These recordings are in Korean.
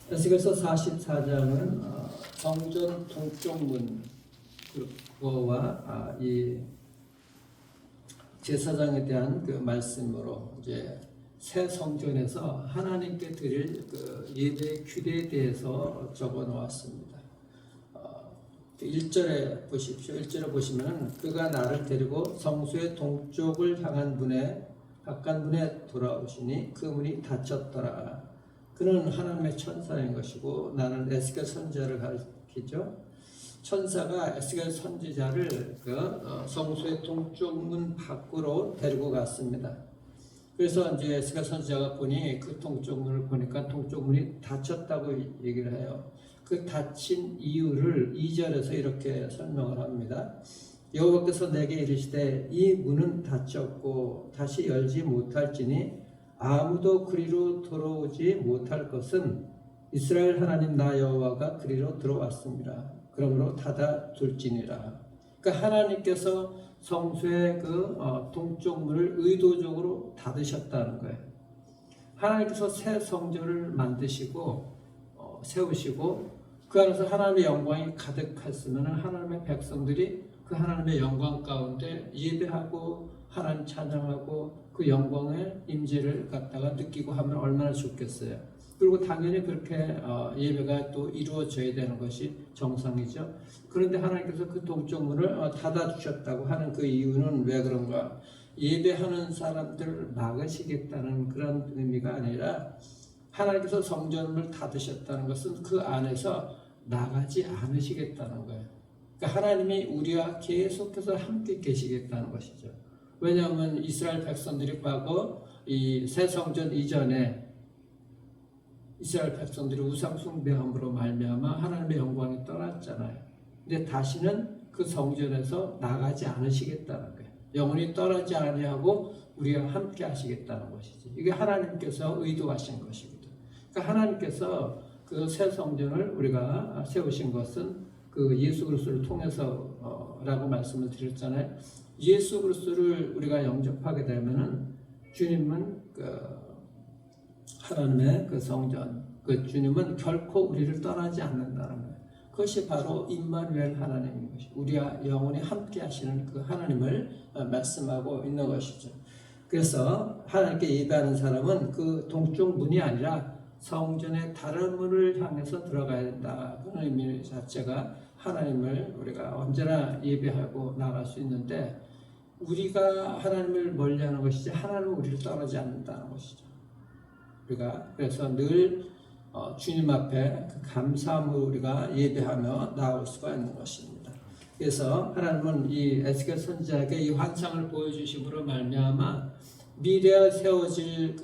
에스겔서 44장은 성전 동쪽문 그거와 이 제사장에 대한 그 말씀으로 이제 새 성전에서 하나님께 드릴 그 예배 규례에 대해서 적어 놓았습니다. 1절에 보십시오. 1절에 보시면 그가 나를 데리고 성소의 동쪽을 향한 문에 바깥 문에 돌아오시니 그 문이 닫혔더라. 그는 하나님의 천사인 것이고 나는 에스겔 선지자를 가리키죠. 천사가 에스겔 선지자를 성소의 동쪽 문 밖으로 데리고 갔습니다. 그래서 이제 에스겔 선지자가 보니 그 동쪽 문을 보니까 동쪽 문이 닫혔다고 얘기를 해요. 그 닫힌 이유를 2절에서 이렇게 설명을 합니다. 여호와께서 내게 이르시되 이 문은 닫혔고 다시 열지 못할지니 아무도 그리로 들어오지 못할 것은 이스라엘 하나님 나 여호와가 그리로 들어왔습니다. 그러므로 닫아 둘지니라. 그러니까 하나님께서 성소의 동쪽 문을 의도적으로 닫으셨다는 거예요. 하나님께서 새 성전을 만드시고 세우시고 그 안에서 하나님의 영광이 가득했으면 하나님의 백성들이 그 하나님의 영광 가운데 예배하고 하나님 찬양하고 그 영광의 임재를 갖다가 느끼고 하면 얼마나 좋겠어요. 그리고 당연히 그렇게 예배가 또 이루어져야 되는 것이 정상이죠. 그런데 하나님께서 그 동쪽 문을 닫아주셨다고 하는 그 이유는 왜 그런가? 예배하는 사람들을 막으시겠다는 그런 의미가 아니라 하나님께서 성전을 닫으셨다는 것은 그 안에서 나가지 않으시겠다는 거예요. 그러니까 하나님이 우리와 계속해서 함께 계시겠다는 것이죠. 왜냐하면 이스라엘 백성들이 과거 이 새 성전 이전에 이스라엘 백성들이 우상 숭배함으로 말미암아 하나님의 영광이 떠났잖아요. 근데 다시는 그 성전에서 나가지 않으시겠다는 거예요. 영원히 떠나지 아니하고 우리와 함께 하시겠다는 것이지. 이게 하나님께서 의도하신 것이거든. 그러니까 하나님께서 그 새 성전을 우리가 세우신 것은 그 예수 그리스도를 통해서라고 말씀을 드렸잖아요. 예수 그리스도를 우리가 영접하게 되면은 주님은 하나님의 그 성전, 그 주님은 결코 우리를 떠나지 않는다는 거예요. 그것이 바로 임마누엘 하나님인 것이 우리와 영원히 함께 하시는 그 하나님을 말씀하고 있는 것이죠. 그래서 하나님께 예배하는 사람은 그 동쪽 문이 아니라 성전의 다른 문을 향해서 들어가야 된다. 그런 의미 자체가 하나님을 우리가 언제나 예배하고 나갈 수 있는데 우리가 하나님을 멀리하는 것이지 하나님은 우리를 떠나지 않는다는 것이죠. 우리가 그래서 늘 주님 앞에 그 감사함으로 우리가 예배하며 나올 수가 있는 것입니다. 그래서 하나님은 이 에스겔 선지자에게 이 환상을 보여주심으로 말미암아 미래에 세워질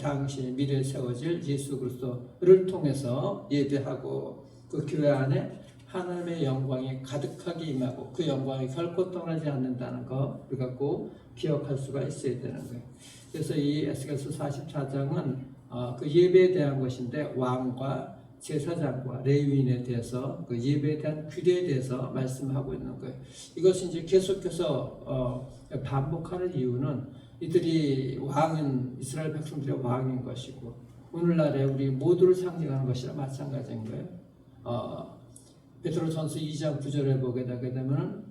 당시 미래에 세워질 예수 그리스도를 통해서 예배하고 그 교회 안에 하나님의 영광이 가득하게 임하고 그 영광이 결코 떠나지 않는다는 거 우리가 꼭 기억할 수가 있어야 되는 거예요. 그래서 이 에스겔서 44장은 그 예배에 대한 것인데 왕과 제사장과 레위인에 대해서 그 예배에 대한 규례에 대해서 말씀하고 있는 거예요. 이것이 이제 계속해서 반복하는 이유는 이들이 왕은 이스라엘 백성들의 왕인 것이고 오늘날에 우리 모두를 상징하는 것이라 마찬가지인 거예요. 베드로전서 2장 9절에 보게 되게 되면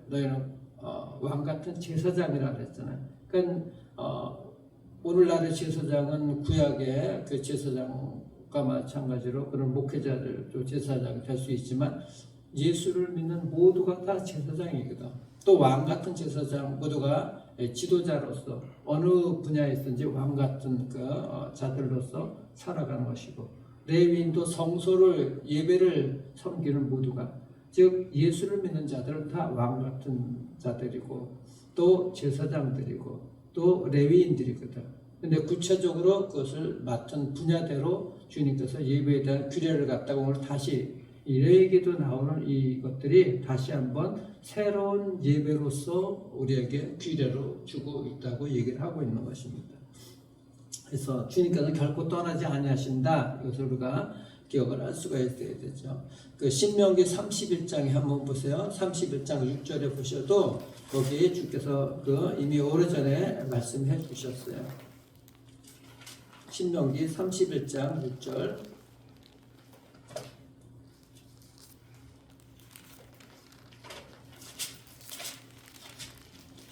너희는 왕 같은 제사장이라 그랬잖아요. 그러니까 오늘날의 제사장은 구약의 그 제사장과 마찬가지로 그런 목회자들도 제사장이 될 수 있지만 예수를 믿는 모두가 다 제사장이거든. 또 왕 같은 제사장 모두가 지도자로서 어느 분야에 있든지 왕 같은 자들로서 살아가는 것이고 레위인도 성소를 예배를 섬기는 모두가 즉 예수를 믿는 자들은 다 왕 같은 자들이고 또 제사장들이고 또 레위인들이거든. 근데 구체적으로 그것을 맡은 분야대로 주님께서 예배에 대한 규례를 갖다가 오늘 다시 이 레위기도 나오는 이것들이 다시 한번 새로운 예배로서 우리에게 규례로 주고 있다고 얘기를 하고 있는 것입니다. 그래서 주님께서 결코 떠나지 아니하신다. 이것을 우리가 기억을 할 수가 있어야 되죠. 그 신명기 31장에 한번 보세요. 31장 6절에 보셔도 거기에 주께서 이미 오래전에 말씀해 주셨어요. 신명기 31장 6절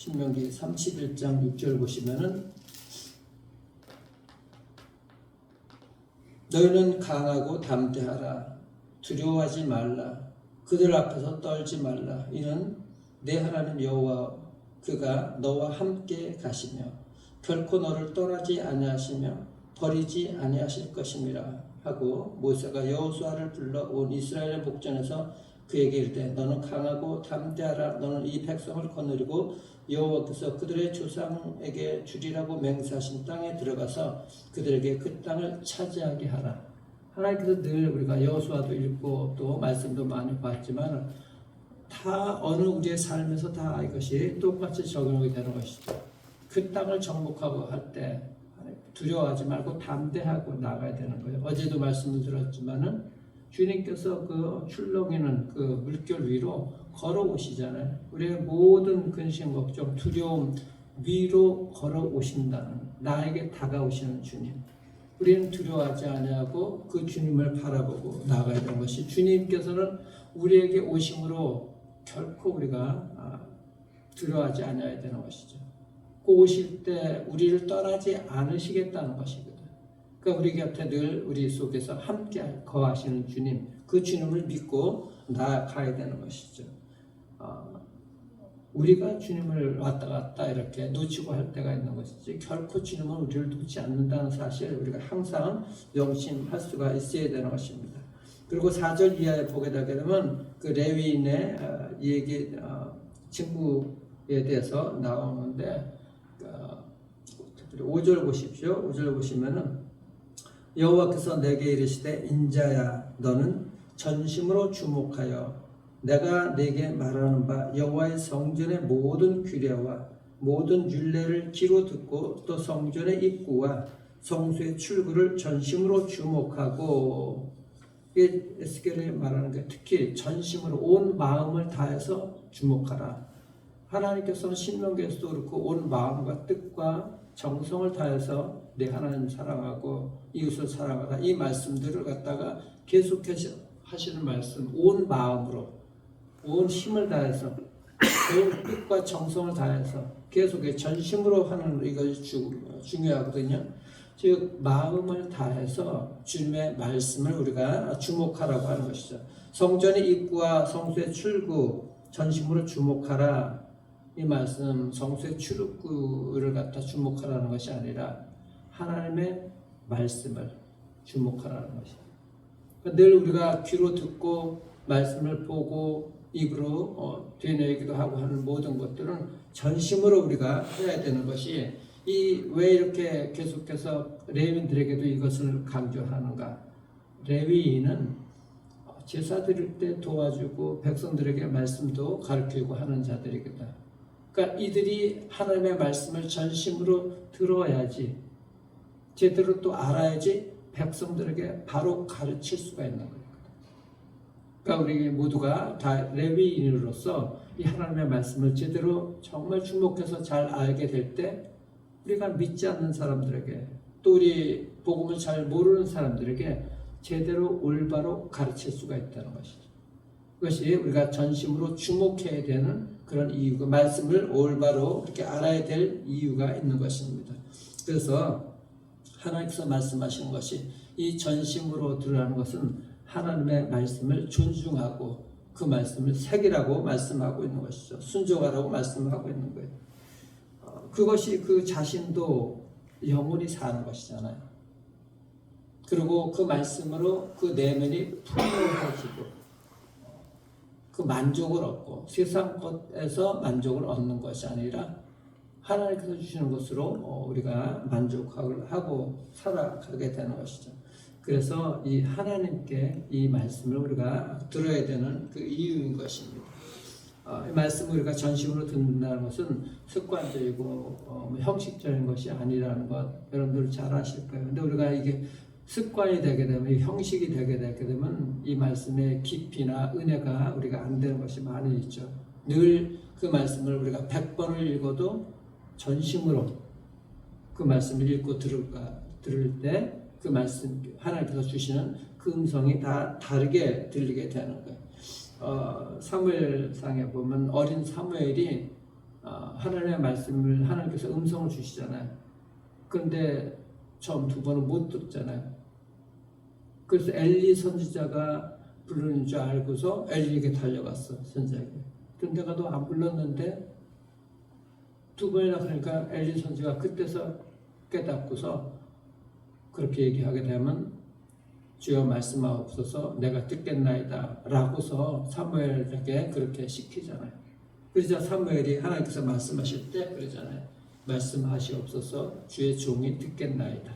신명기 31장 6절 보시면은 너희는 강하고 담대하라. 두려워하지 말라. 그들 앞에서 떨지 말라. 이는 내 하나님 여호와 그가 너와 함께 가시며 결코 너를 떠나지 아니하시며 버리지 아니하실 것임이라 하고 모세가 여호수아를 불러 온 이스라엘의 목전에서 그에게 이르되 너는 강하고 담대하라. 너는 이 백성을 거느리고 여호와께서 그들의 조상에게 주리라고 맹세하신 땅에 들어가서 그들에게 그 땅을 차지하게 하라. 하나님께서 늘 우리가 여호수아도 읽고 또 말씀도 많이 봤지만 다 어느 우리의 삶에서 다 이것이 똑같이 적용이 되는 것이죠. 그 땅을 정복하고 할 때 두려워하지 말고 담대하고 나가야 되는 거예요. 어제도 말씀을 들었지만은 주님께서 그 출렁이는 그 물결 위로 걸어오시잖아요. 우리의 모든 근심, 걱정, 두려움 위로 걸어오신다는 나에게 다가오시는 주님. 우리는 두려워하지 아니하고 그 주님을 바라보고 나가야 되는 것이 주님께서는 우리에게 오심으로 결코 우리가 두려워하지 아니해야 되는 것이죠. 그 오실 때 우리를 떠나지 않으시겠다는 것이거든요. 그러니까 우리 곁에 늘 우리 속에서 함께 거하시는 주님, 그 주님을 믿고 나아가야 되는 것이죠. 우리가 주님을 왔다 갔다 이렇게 놓치고 할 때가 있는 것이지 결코 주님은 우리를 놓지 않는다는 사실 우리가 항상 명심할 수가 있어야 되는 것입니다. 그리고 4절 이하에 보게 되면 그 레위인의 얘기 친구에 대해서 나오는데 5절 보십시오. 5절 보시면은 여호와께서 내게 이르시되 인자야 너는 전심으로 주목하여 내가 네게 말하는 바 여호와의 성전의 모든 규례와 모든 율례를 귀로 듣고 또 성전의 입구와 성소의 출구를 전심으로 주목하고 이게 에스겔이 말하는 게 특히 전심으로 온 마음을 다해서 주목하라. 하나님께서는 신명기에서도 그렇고 온 마음과 뜻과 정성을 다해서 내 하나님 사랑하고 이웃을 사랑하라 이 말씀들을 갖다가 계속해서 하시는 말씀 온 마음으로 온 힘을 다해서 온 뜻과 정성을 다해서 계속해 전심으로 하는 이것이 중요하거든요. 즉 마음을 다해서 주님의 말씀을 우리가 주목하라고 하는 것이죠. 성전의 입구와 성소의 출구 전심으로 주목하라. 이 말씀 성소의 출구를 갖다 주목하라는 것이 아니라 하나님의 말씀을 주목하라는 것입니다. 늘 우리가 귀로 듣고 말씀을 보고 입으로 되뇌기도 하고 하는 모든 것들은 전심으로 우리가 해야 되는 것이 왜 이렇게 계속해서 레위인들에게도 이것을 강조하는가? 레위인은 제사 드릴 때 도와주고 백성들에게 말씀도 가르치고 하는 자들이거든. 그러니까 이들이 하나님의 말씀을 전심으로 들어야지 제대로 또 알아야지 백성들에게 바로 가르칠 수가 있는 거예요. 그러니까 우리 모두가 다 레위인으로서 이 하나님의 말씀을 제대로 정말 주목해서 잘 알게 될 때 우리가 믿지 않는 사람들에게 또 우리 복음을 잘 모르는 사람들에게 제대로 올바로 가르칠 수가 있다는 것이죠. 그것이 우리가 전심으로 주목해야 되는 그런 이유가 말씀을 올바로 이렇게 알아야 될 이유가 있는 것입니다. 그래서 하나님께서 말씀하시는 것이 이 전심으로 들으라는 것은 하나님의 말씀을 존중하고 그 말씀을 새기라고 말씀하고 있는 것이죠. 순종하라고 말씀하고 있는 거예요. 그것이 그 자신도 영원히 사는 것이잖아요. 그리고 그 말씀으로 그 내면이 풍요해지고 그 만족을 얻고 세상 것에서 만족을 얻는 것이 아니라 하나님께서 주시는 것으로 우리가 만족하고 살아가게 되는 것이죠. 그래서 이 하나님께 이 말씀을 우리가 들어야 되는 그 이유인 것입니다. 이 말씀을 우리가 전심으로 듣는다는 것은 습관적이고 형식적인 것이 아니라는 것 여러분들 잘 아실 거예요. 근데 우리가 이게 습관이 되게 되면 형식이 되게 되면 이 말씀의 깊이나 은혜가 우리가 안 되는 것이 많이 있죠. 늘 그 말씀을 우리가 100번을 읽어도 전심으로 그 말씀을 읽고 들을 때 그 말씀 하나님께서 주시는 그 음성이 다 다르게 들리게 되는 거예요. 사무엘상에 보면 어린 사무엘이 하나님의 말씀을 하나님께서 음성을 주시잖아요. 그런데 처음 두 번은 못 듣잖아요. 그래서 엘리 선지자가 부르는 줄 알고서 엘리에게 달려갔어, 선지자에게. 근데 내가 너 안 불렀는데 두 번이나 그러니까 엘리 선지자가 그때서 깨닫고서 그렇게 얘기하게 되면 주여 말씀하옵소서 내가 듣겠나이다 라고서 사무엘에게 그렇게 시키잖아요. 그러자 사무엘이 하나님께서 말씀하실 때 그러잖아요. 말씀하시옵소서 주의 종이 듣겠나이다.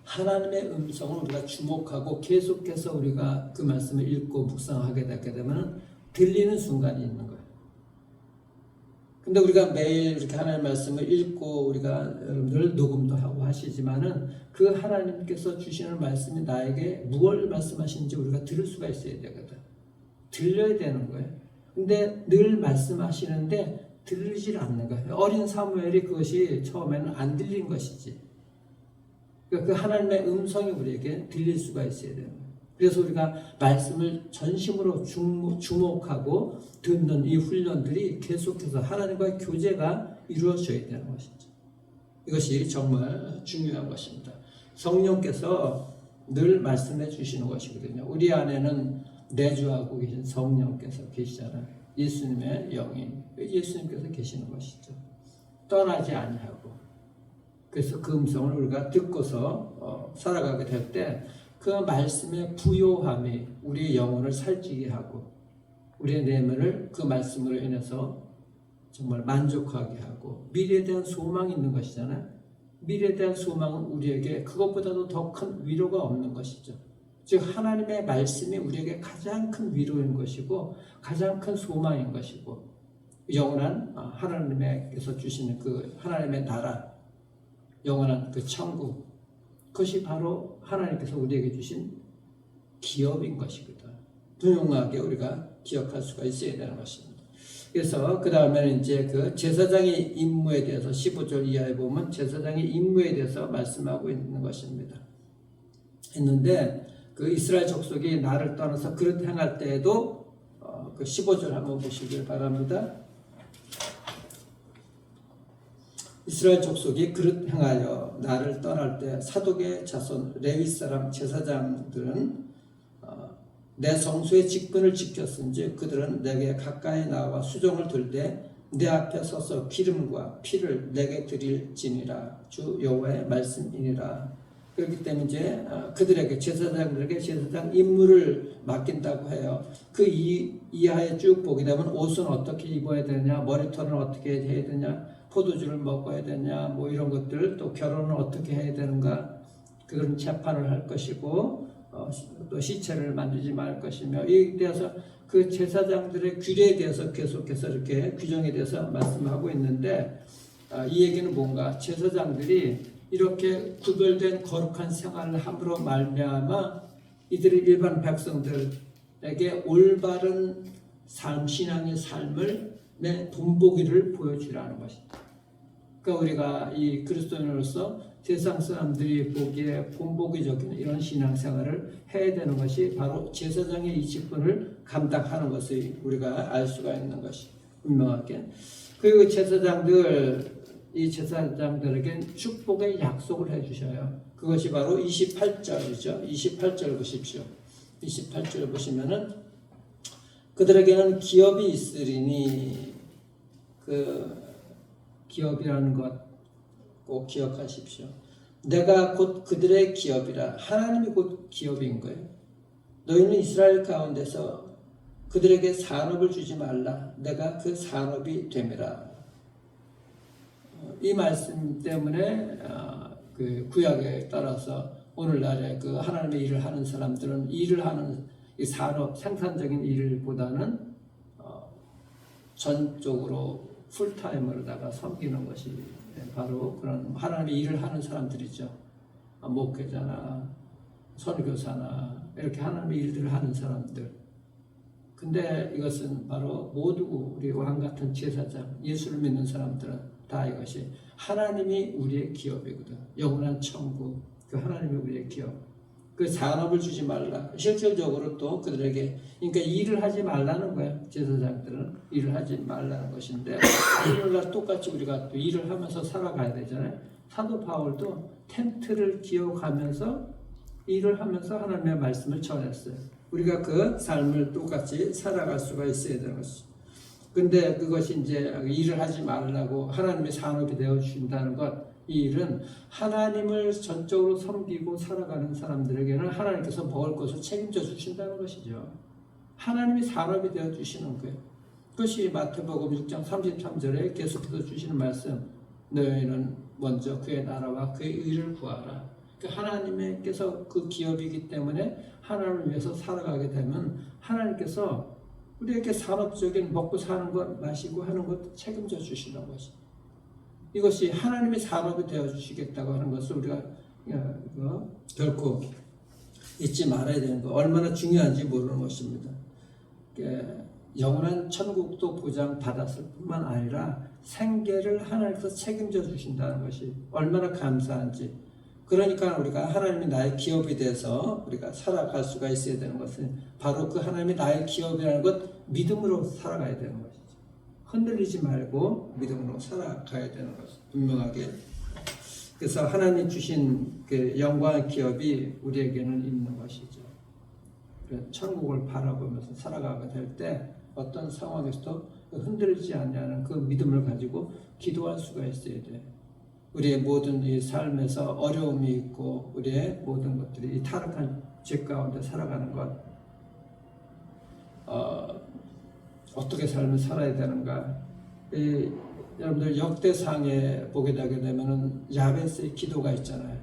하나님의 음성을 우리가 주목하고 계속해서 우리가 그 말씀을 읽고 묵상하게 되면 들리는 순간이 있는 거예요. 근데 우리가 매일 이렇게 하나님의 말씀을 읽고 우리가 여러분들 녹음도 하고 하시지만은 그 하나님께서 주시는 말씀이 나에게 무엇을 말씀하시는지 우리가 들을 수가 있어야 되거든. 들려야 되는 거예요. 근데 늘 말씀하시는데 들리질 않는 거예요. 어린 사무엘이 그것이 처음에는 안 들린 것이지. 그러니까 그 하나님의 음성이 우리에게 들릴 수가 있어야 되는 거예요. 그래서 우리가 말씀을 전심으로 주목하고 듣는 이 훈련들이 계속해서 하나님과의 교제가 이루어져야 되는 것이죠. 이것이 정말 중요한 것입니다. 성령께서 늘 말씀해 주시는 것이거든요. 우리 안에는 내주하고 계신 성령께서 계시잖아요. 예수님의 영이 예수님께서 계시는 것이죠. 떠나지 아니하고. 그래서 그 음성을 우리가 듣고서 살아가게 될 때 그 말씀의 부요함이 우리의 영혼을 살찌게 하고 우리의 내면을 그 말씀으로 인해서 정말 만족하게 하고 미래에 대한 소망이 있는 것이잖아요. 미래에 대한 소망은 우리에게 그것보다도 더 큰 위로가 없는 것이죠. 즉 하나님의 말씀이 우리에게 가장 큰 위로인 것이고 가장 큰 소망인 것이고 영원한 하나님께서 주시는 그 하나님의 나라 영원한 그 천국 그것이 바로 하나님께서 우리에게 주신 기업인 것이거든. 분명하게 우리가 기억할 수가 있어야 되는 것입니다. 그래서 그 다음에는 이제 그 제사장의 임무에 대해서 15절 이하에 보면 제사장의 임무에 대해서 말씀하고 있는 것입니다. 했는데 그 이스라엘 족속이 나를 떠나서 그릇 행할 때에도 그 15절 한번 보시길 바랍니다. 이스라엘 족속이 그릇 행하여 나를 떠날 때 사독의 자손 레위 사람 제사장들은 내 성소의 직분을 지켰은지 그들은 내게 가까이 나와 수종을 들되 내 앞에 서서 기름과 피를 내게 드릴지니라 주 여호와의 말씀이니라. 그렇기 때문에 이제 그들에게 제사장들에게 제사장 임무를 맡긴다고 해요. 그 이하에 쭉 보게 되면 옷은 어떻게 입어야 되냐, 머리털은 어떻게 해야 되냐, 포도주를 먹어야 되냐, 뭐 이런 것들, 또 결혼은 어떻게 해야 되는가, 그런 재판을 할 것이고, 또 시체를 만들지 말 것이며, 이에 대해서 그 제사장들의 규례에 대해서 계속해서 이렇게 규정에 대해서 말씀하고 있는데, 이 얘기는 뭔가 제사장들이 이렇게 구별된 거룩한 생활을 함으로 말미암아 이들의 일반 백성들에게 올바른 삶, 신앙의 삶을 내 본보기를 보여주라는 것입니다. 그러니까 우리가 이 그리스도인으로서 세상 사람들이 보기에 본보기적인 이런 신앙생활을 해야 되는 것이 바로 제사장의 이 직분을 감당하는 것을 우리가 알 수가 있는 것이 분명하게. 그리고 이 제사장들에게 축복의 약속을 해주셔요. 그것이 바로 28절이죠. 28절 보십시오. 28절 보시면은 그들에게는 기업이 있으리니 그 기업이라는 것 꼭 기억하십시오. 내가 곧 그들의 기업이라. 하나님이 곧 기업인 거예요. 너희는 이스라엘 가운데서 그들에게 산업을 주지 말라. 내가 그 산업이 됨이라. 이 말씀 때문에 그 구약에 따라서 오늘날에 그 하나님의 일을 하는 사람들은 일을 하는 이 산업 생산적인 일보다는 전적으로 풀타임으로다가 섬기는 것이 바로 그런 하나님의 일을 하는 사람들이죠. 목회자나 선교사나 이렇게 하나님의 일들을 하는 사람들. 근데 이것은 바로 모두 우리 왕 같은 제사장, 예수를 믿는 사람들은 다 이것이 하나님이 우리의 기업이거든. 영원한 천국, 그 하나님이 우리의 기업. 그 산업을 주지 말라. 실질적으로 또 그들에게 그러니까 일을 하지 말라는 거야. 제사장들은 일을 하지 말라는 것인데 오늘날 똑같이 우리가 또 일을 하면서 살아가야 되잖아요. 사도 바울도 텐트를 기억하면서 일을 하면서 하나님의 말씀을 전했어요. 우리가 그 삶을 똑같이 살아갈 수가 있어야 되는 것이죠. 근데 그것이 이제 일을 하지 말라고 하나님의 산업이 되어 주신다는 것, 이 일은 하나님을 전적으로 섬기고 살아가는 사람들에게는 하나님께서 먹을 것을 책임져 주신다는 것이죠. 하나님이 산업이 되어 주시는 거예요. 그것이 마태복음 6장 33절에 계속해서 주시는 말씀, 너희는 먼저 그의 나라와 그의 의를 구하라. 하나님께서 그 기업이기 때문에 하나님을 위해서 살아가게 되면 하나님께서 우리에게 산업적인 먹고 사는 것, 마시고 하는 것 책임져 주시는 것이. 이것이 하나님의 산업이 되어 주시겠다고 하는 것을 우리가 결코 잊지 말아야 되는 거. 얼마나 중요한지 모르는 것입니다. 영원한 천국도 보장받았을 뿐만 아니라 생계를 하나님께서 책임져 주신다는 것이 얼마나 감사한지. 그러니까 우리가 하나님이 나의 기업이 돼서 우리가 살아갈 수가 있어야 되는 것은 바로 그 하나님이 나의 기업이라는 것 믿음으로 살아가야 되는 것이죠. 흔들리지 말고 믿음으로 살아가야 되는 것이 분명하게. 그래서 하나님 주신 그 영광의 기업이 우리에게는 있는 것이죠. 천국을 바라보면서 살아가게 될 때 어떤 상황에서도 흔들리지 않냐는 그 믿음을 가지고 기도할 수가 있어야 돼요. 우리의 모든 이 삶에서 어려움이 있고 우리의 모든 것들이 이 타락한 죄 가운데 살아가는 것, 어떻게 삶을 살아야 되는가. 여러분들 역대상에 보게 되게 되면은 야베스의 기도가 있잖아요.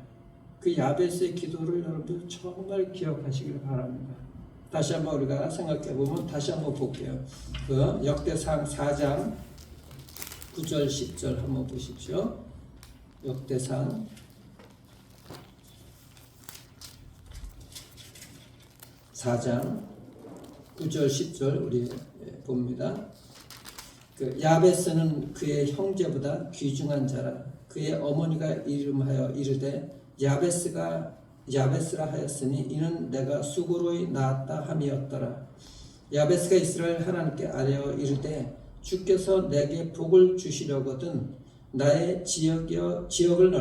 그 야베스의 기도를 여러분들 정말 기억하시길 바랍니다. 다시 한번 우리가 생각해 보면 다시 한번 볼게요. 그 역대상 4장 9절 10절 한번 보십시오. 역대상 4장 9절 10절 우리 봅니다. 그 야베스는 그의 형제보다 귀중한 자라. 그의 어머니가 이름하여 이르되 야베스라 하였으니 이는 내가 수고로이 낳았다 함이었더라. 야베스가 이스라엘 하나님께 아뢰어 이르되 주께서 내게 복을 주시려거든 나의 지역을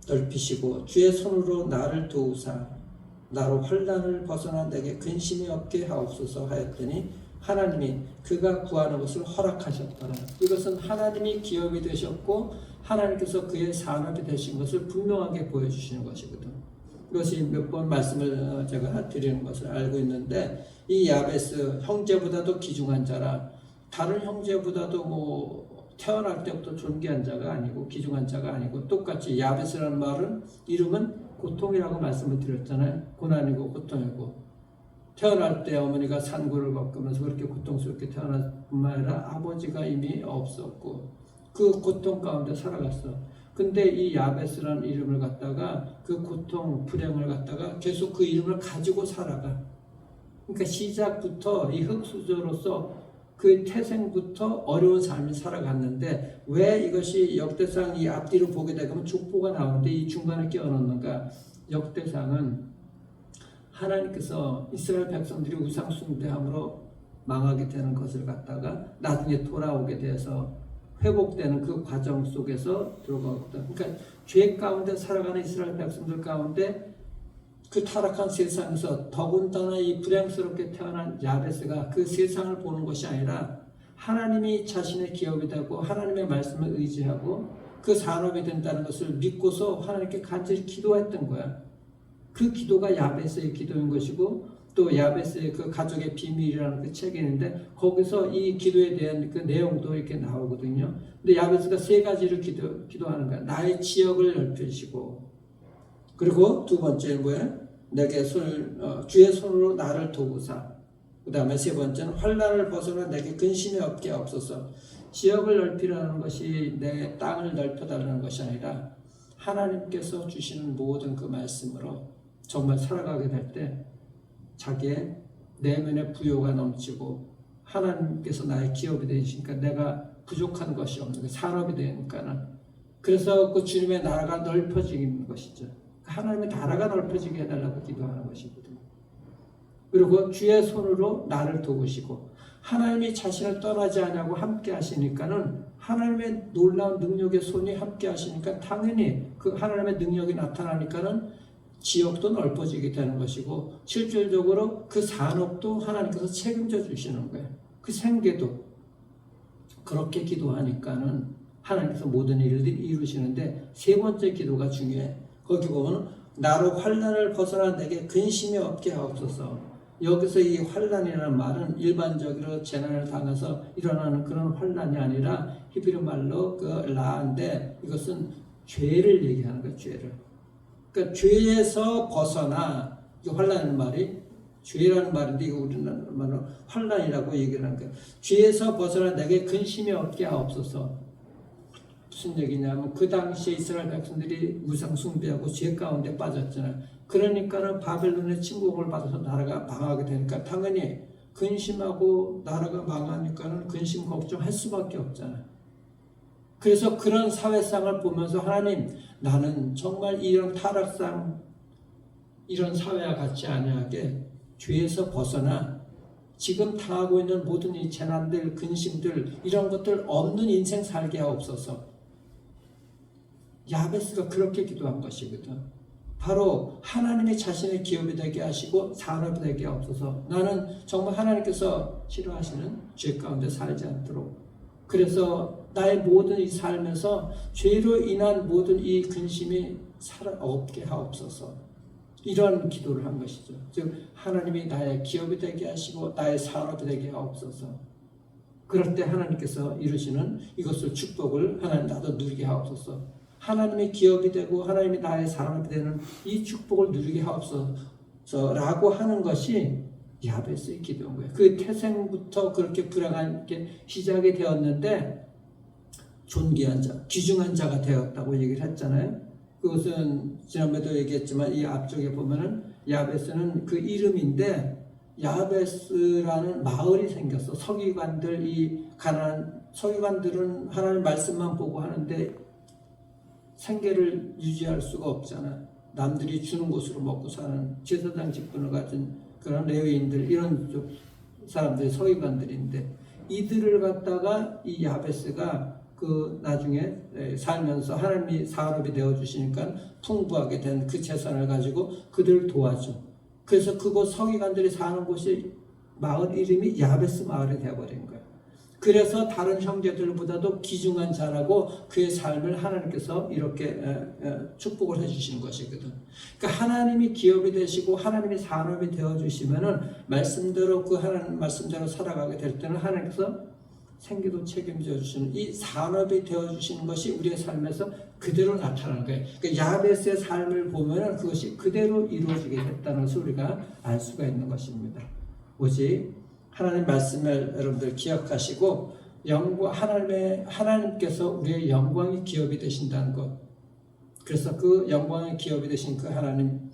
넓히시고 주의 손으로 나를 도우사 나로 환난을 벗어나 내게 근심이 없게 하옵소서 하였더니 하나님이 그가 구하는 것을 허락하셨더라. 이것은 하나님이 기업이 되셨고 하나님께서 그의 산업이 되신 것을 분명하게 보여주시는 것이거든. 이것이 몇 번 말씀을 제가 드리는 것을 알고 있는데 이 야베스 형제보다도 귀중한 자라. 다른 형제보다도 태어날 때부터 존귀한 자가 아니고 귀중한 자가 아니고 똑같이 야베스라는 말은 이름은 고통이라고 말씀을 드렸잖아요. 고난이고 고통이고 태어날 때 어머니가 산고를 겪으면서 그렇게 고통스럽게 태어날 뿐만 아니라 아버지가 이미 없었고 그 고통 가운데 살아갔어. 근데 이 야베스라는 이름을 갖다가 그 고통 불행을 갖다가 계속 그 이름을 가지고 살아가. 그러니까 시작부터 이 흙수저로서 그 태생부터 어려운 삶을 살아갔는데 왜 이것이 역대상 이 앞뒤로 보게 되면 족보가 나오는데 이 중간에 끼워넣는가. 역대상은 하나님께서 이스라엘 백성들이 우상 숭배함으로 망하게 되는 것을 갖다가 나중에 돌아오게 돼서 회복되는 그 과정 속에서 들어가거든. 그러니까 죄 가운데 살아가는 이스라엘 백성들 가운데 그 타락한 세상에서 더군다나 이 불행스럽게 태어난 야베스가 그 세상을 보는 것이 아니라 하나님이 자신의 기업이 되고 하나님의 말씀을 의지하고 그 산업이 된다는 것을 믿고서 하나님께 간절히 기도했던 거야. 그 기도가 야베스의 기도인 것이고 또 야베스의 그 가족의 비밀이라는 그 책이 있는데 거기서 이 기도에 대한 그 내용도 이렇게 나오거든요. 근데 야베스가 세 가지를 기도하는 거야. 나의 지역을 넓히시고 그리고 두 번째는 뭐야? 내게 주의 손으로 나를 도우사. 그 다음에 세 번째는 환난을 벗어나 내게 근심이 없게 없어서. 지역을 넓히라는 것이 내 땅을 넓혀달라는 것이 아니라 하나님께서 주시는 모든 그 말씀으로 정말 살아가게 될 때 자기의 내면의 부요가 넘치고 하나님께서 나의 기업이 되시니까 내가 부족한 것이 없는 게 산업이 되니까는 그래서 그 주님의 나라가 넓혀지는 것이죠. 하나님의 나라가 넓어지게 해달라고 기도하는 것이거든요. 그리고 주의 손으로 나를 도우시고 하나님이 자신을 떠나지 않냐고 함께 하시니까는 하나님의 놀라운 능력의 손이 함께 하시니까 당연히 그 하나님의 능력이 나타나니까는 지역도 넓어지게 되는 것이고 실질적으로 그 산업도 하나님께서 책임져 주시는 거예요. 그 생계도. 그렇게 기도하니까는 하나님께서 모든 일을 이루시는데 세 번째 기도가 중요해. 거기 보면 나로 환난을 벗어나 내게 근심이 없게 하옵소서. 여기서 이 환난이라는 말은 일반적으로 재난을 당해서 일어나는 그런 환난이 아니라 히브리 말로 그 라인데 이것은 죄를 얘기하는 거예요. 죄를. 그러니까 죄에서 벗어나 이 환난이라는 말이 죄라는 말인데 이거 우리는 말로 환난이라고 얘기를 하는 거예요. 죄에서 벗어나 내게 근심이 없게 하옵소서. 무슨 얘기냐면 그 당시에 이스라엘 백성들이 우상 숭배하고 죄 가운데 빠졌잖아요. 그러니까는 바벨론의 침공을 받아서 나라가 망하게 되니까 당연히 근심하고 나라가 망하니까는 근심 걱정할 수밖에 없잖아요. 그래서 그런 사회상을 보면서 하나님 나는 정말 이런 타락상 이런 사회와 같이 아니하게 죄에서 벗어나 지금 당하고 있는 모든 이 재난들 근심들 이런 것들 없는 인생 살게 하옵소서. 야베스가 그렇게 기도한 것이거든. 바로 하나님이 자신의 기업이 되게 하시고 산업이 되게 하옵소서. 나는 정말 하나님께서 싫어하시는 죄 가운데 살지 않도록. 그래서 나의 모든 이 삶에서 죄로 인한 모든 이 근심이 없게 하옵소서. 이런 기도를 한 것이죠. 즉 하나님이 나의 기업이 되게 하시고 나의 산업이 되게 하옵소서. 그럴 때 하나님께서 이루시는 이것을 축복을 하나님 나도 누리게 하옵소서. 하나님의 기업이 되고 하나님이 나의 사람이 되는 이 축복을 누리게 하옵소서라고 하는 것이 야베스의 기도인 거예요. 그 태생부터 그렇게 불행하게 시작이 되었는데 존귀한 자, 귀중한 자가 되었다고 얘기를 했잖아요. 그것은 지난번에도 얘기했지만 이 앞쪽에 보면은 야베스는 그 이름인데 야베스라는 마을이 생겼어. 서기관들 이 가난한 서기관들은 하나님 말씀만 보고 하는데 생계를 유지할 수가 없잖아. 남들이 주는 것으로 먹고 사는 제사장 직분을 가진 그런 레위인들 이런 쪽 사람들이 서기관들인데 이들을 갖다가 이 야베스가 그 나중에 살면서 하나님이 사업이 되어 주시니까 풍부하게 된 그 재산을 가지고 그들을 도와줘. 그래서 그곳 서기관들이 사는 곳이 마을 이름이 야베스 마을이 되어버린 거예요. 그래서 다른 형제들보다도 귀중한 자라고 그의 삶을 하나님께서 이렇게 축복을 해주시는 것이거든. 그러니까 하나님이 기업이 되시고 하나님이 산업이 되어주시면은 말씀대로 그 하나님 말씀대로 살아가게 될 때는 하나님께서 생계도 책임져 주시는 이 산업이 되어주시는 것이 우리의 삶에서 그대로 나타나는 거예요. 그러니까 야베스의 삶을 보면은 그것이 그대로 이루어지게 됐다는 것을 우리가 알 수가 있는 것입니다. 오직 하나님 말씀을 여러분들 기억하시고 하나님께서 우리의 영광의 기업이 되신다는 것. 그래서 그 영광의 기업이 되신 그 하나님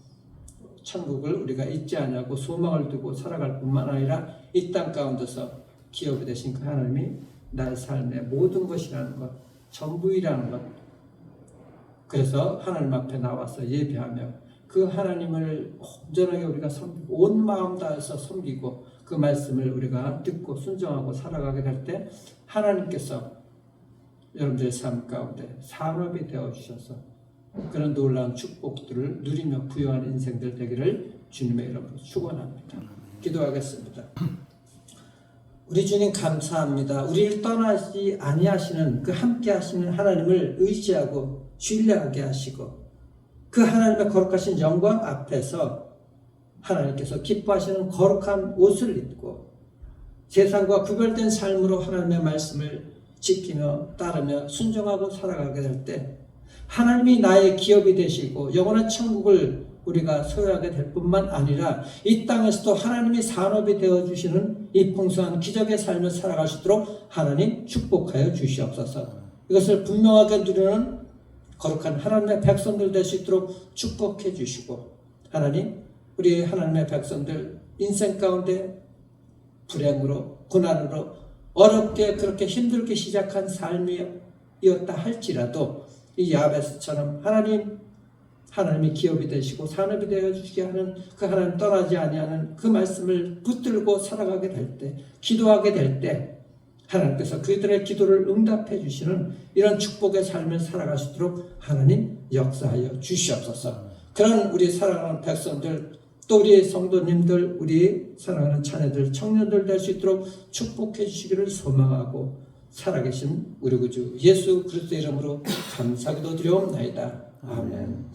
천국을 우리가 잊지 않냐고 소망을 두고 살아갈 뿐만 아니라 이 땅 가운데서 기업이 되신 그 하나님이 나의 삶의 모든 것이라는 것, 전부이라는 것. 그래서 하나님 앞에 나와서 예배하며 그 하나님을 온전하게 우리가 섬기고 온 마음 다해서 섬기고 그 말씀을 우리가 듣고 순종하고 살아가게 될 때 하나님께서 여러분들의 삶 가운데 산업이 되어주셔서 그런 놀라운 축복들을 누리며 부유한 인생들 되기를 주님의 이름으로 축원합니다. 기도하겠습니다. 우리 주님 감사합니다. 우리를 떠나지 아니하시는 그 함께 하시는 하나님을 의지하고 신뢰하게 하시고 그 하나님의 거룩하신 영광 앞에서 하나님께서 기뻐하시는 거룩한 옷을 입고 세상과 구별된 삶으로 하나님의 말씀을 지키며 따르며 순종하고 살아가게 될 때 하나님이 나의 기업이 되시고 영원한 천국을 우리가 소유하게 될 뿐만 아니라 이 땅에서도 하나님이 산업이 되어주시는 이 풍성한 기적의 삶을 살아갈 수 있도록 하나님 축복하여 주시옵소서. 이것을 분명하게 누리는 거룩한 하나님의 백성들 될 수 있도록 축복해 주시고 하나님 우리 하나님의 백성들 인생 가운데 불행으로 고난으로 어렵게 그렇게 힘들게 시작한 삶이었다 할지라도 이 야베스처럼 하나님 하나님이 기업이 되시고 산업이 되어 주시게 하는 그 하나님 떠나지 아니하는 그 말씀을 붙들고 살아가게 될 때, 기도하게 될 때 하나님께서 그들의 기도를 응답해 주시는 이런 축복의 삶을 살아갈 수 있도록 하나님 역사하여 주시옵소서. 그런 우리 사랑하는 백성들, 또 우리 성도님들, 우리 사랑하는 자녀들, 청년들 될 수 있도록 축복해 주시기를 소망하고 살아계신 우리 구주 예수 그리스도의 이름으로 감사기도 드려옵나이다. 아멘.